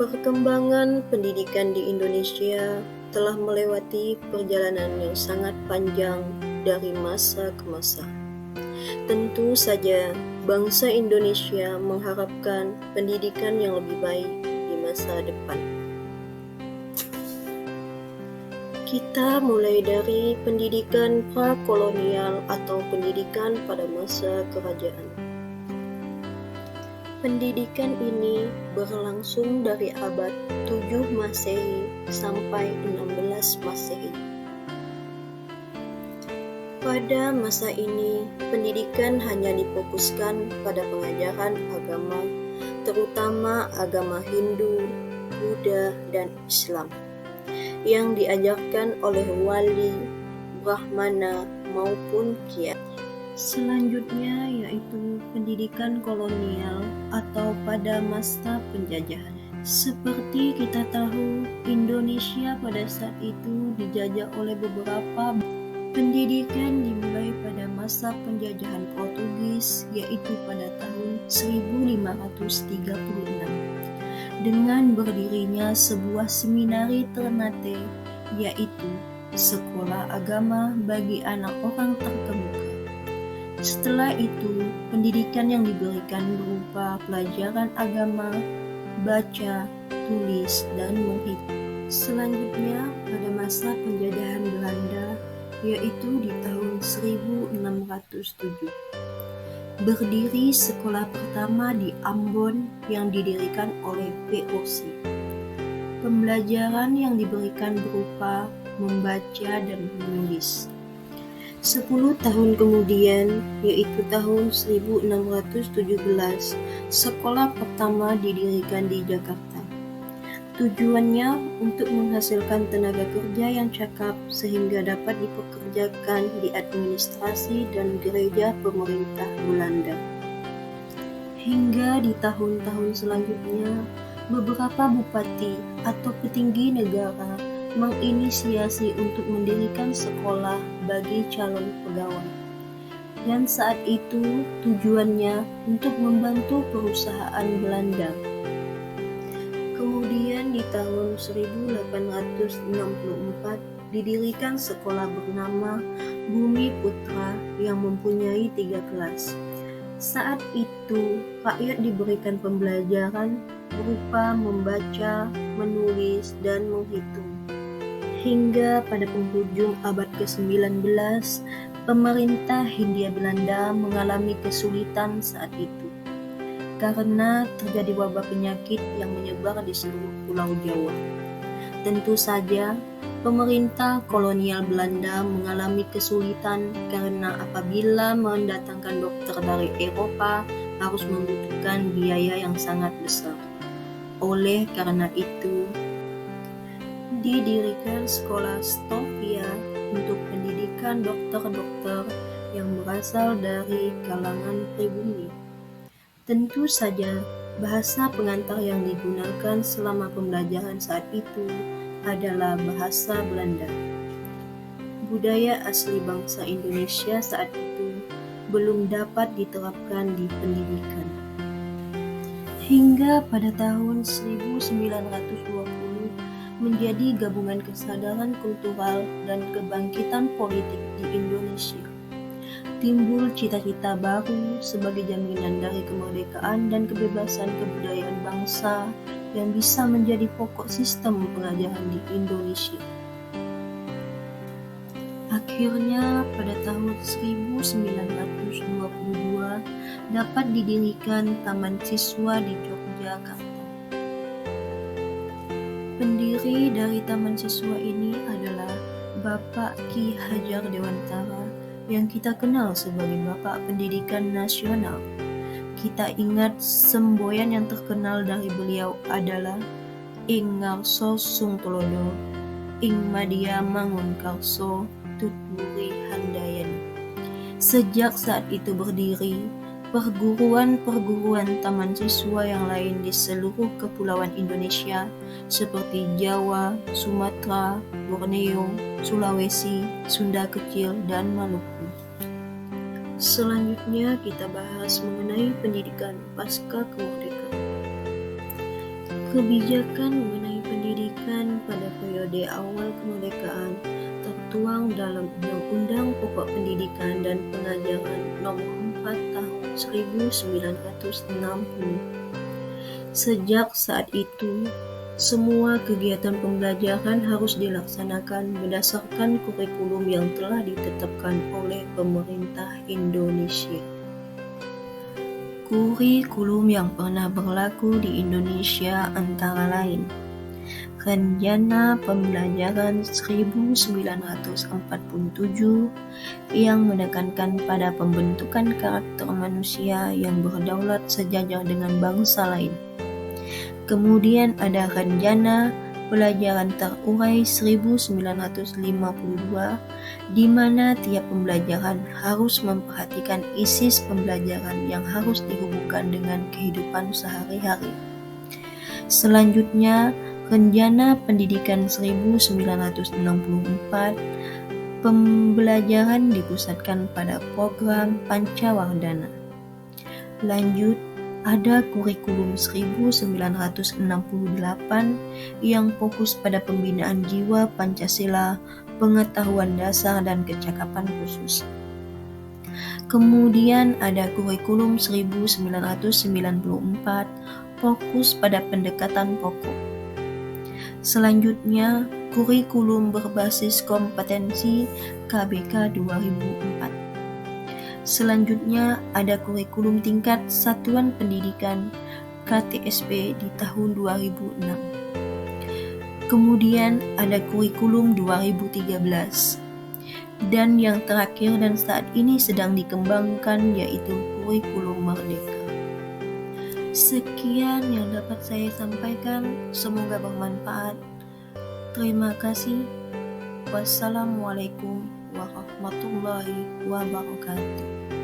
Perkembangan pendidikan di Indonesia telah melewati perjalanan yang sangat panjang dari masa ke masa. Tentu saja, bangsa Indonesia mengharapkan pendidikan yang lebih baik di masa depan. Kita mulai dari pendidikan prakolonial atau pendidikan pada masa kerajaan. Pendidikan ini berlangsung dari abad 7 Masehi sampai 16 Masehi. Pada masa ini, pendidikan hanya difokuskan pada pengajaran agama, terutama agama Hindu, Buddha, dan Islam, yang diajarkan oleh wali, brahmana, maupun kiai. Selanjutnya yaitu pendidikan kolonial atau pada masa penjajahan. Seperti kita tahu, Indonesia pada saat itu dijajah oleh beberapa. Pendidikan dimulai pada masa penjajahan Portugis, yaitu pada tahun 1536, dengan berdirinya sebuah seminari Ternate, yaitu sekolah agama bagi anak orang terkemuka. Setelah itu, pendidikan yang diberikan berupa pelajaran agama, baca, tulis, dan menghitung. Selanjutnya, pada masa penjajahan Belanda, yaitu di tahun 1607, berdiri sekolah pertama di Ambon yang didirikan oleh VOC. Pembelajaran yang diberikan berupa membaca dan menulis. 10 tahun kemudian, yaitu tahun 1617, sekolah pertama didirikan di Jakarta. Tujuannya untuk menghasilkan tenaga kerja yang cakap sehingga dapat dipekerjakan di administrasi dan gereja pemerintah Belanda. Hingga di tahun-tahun selanjutnya, beberapa bupati atau petinggi negara menginisiasi untuk mendirikan sekolah bagi calon pegawai. Dan saat itu tujuannya untuk membantu perusahaan Belanda. Kemudian di tahun 1864 didirikan sekolah bernama Bumi Putra yang mempunyai 3 kelas. Saat itu rakyat diberikan pembelajaran berupa membaca, menulis, dan menghitung. Hingga pada penghujung abad ke-19, pemerintah Hindia Belanda mengalami kesulitan saat itu karena terjadi wabah penyakit yang menyebar di seluruh Pulau Jawa. Tentu saja, pemerintah kolonial Belanda mengalami kesulitan karena apabila mendatangkan dokter dari Eropa harus membutuhkan biaya yang sangat besar. Oleh karena itu, didirikan sekolah Stovia untuk pendidikan dokter-dokter yang berasal dari kalangan pribumi. Tentu saja, bahasa pengantar yang digunakan selama pembelajaran saat itu adalah bahasa Belanda. Budaya asli bangsa Indonesia saat itu belum dapat diterapkan di pendidikan. Hingga pada tahun 1920, menjadi gabungan kesadaran kultural dan kebangkitan politik di Indonesia. Timbul cita-cita baru sebagai jaminan dari kemerdekaan dan kebebasan kebudayaan bangsa yang bisa menjadi pokok sistem pengajaran di Indonesia. Akhirnya pada tahun 1922 dapat didirikan Taman Siswa di Yogyakarta. Pendiri dari Taman Siswa ini adalah Bapak Ki Hajar Dewantara yang kita kenal sebagai Bapak Pendidikan Nasional. Kita ingat semboyan yang terkenal dari beliau adalah Ing Ngarso Sung Tulodo, Ing Madya Mangun Karso, Tutburi Handayani. Sejak saat itu berdiri, perguruan-perguruan taman siswa yang lain di seluruh kepulauan Indonesia seperti Jawa, Sumatera, Borneo, Sulawesi, Sunda Kecil, dan Maluku. Selanjutnya kita bahas mengenai pendidikan pasca kemerdekaan. Kebijakan mengenai pendidikan pada periode awal kemerdekaan tertuang dalam Undang-Undang Pokok Pendidikan dan Pengajaran Nomor 4 Tahun 1960. Sejak saat itu, semua kegiatan pembelajaran harus dilaksanakan berdasarkan kurikulum yang telah ditetapkan oleh pemerintah Indonesia. Kurikulum yang pernah berlaku di Indonesia antara lain Rencana Pembelajaran 1947 yang menekankan pada pembentukan karakter manusia yang berdaulat sejajar dengan bangsa lain. Kemudian ada Rencana Pelajaran Terurai 1952 di mana tiap pembelajaran harus memperhatikan isi pembelajaran yang harus dihubungkan dengan kehidupan sehari-hari. Selanjutnya, Rencana Pendidikan 1964, pembelajaran dipusatkan pada program Pancawardhana. Lanjut, ada kurikulum 1968 yang fokus pada pembinaan jiwa Pancasila, pengetahuan dasar dan kecakapan khusus. Kemudian ada kurikulum 1994, fokus pada pendekatan pokok. Selanjutnya, kurikulum berbasis kompetensi KBK 2004. Selanjutnya, ada kurikulum tingkat satuan pendidikan KTSP di tahun 2006. Kemudian ada kurikulum 2013. Dan yang terakhir dan saat ini sedang dikembangkan yaitu kurikulum merdeka. Sekian yang dapat saya sampaikan, semoga bermanfaat. Terima kasih. Wassalamualaikum warahmatullahi wabarakatuh.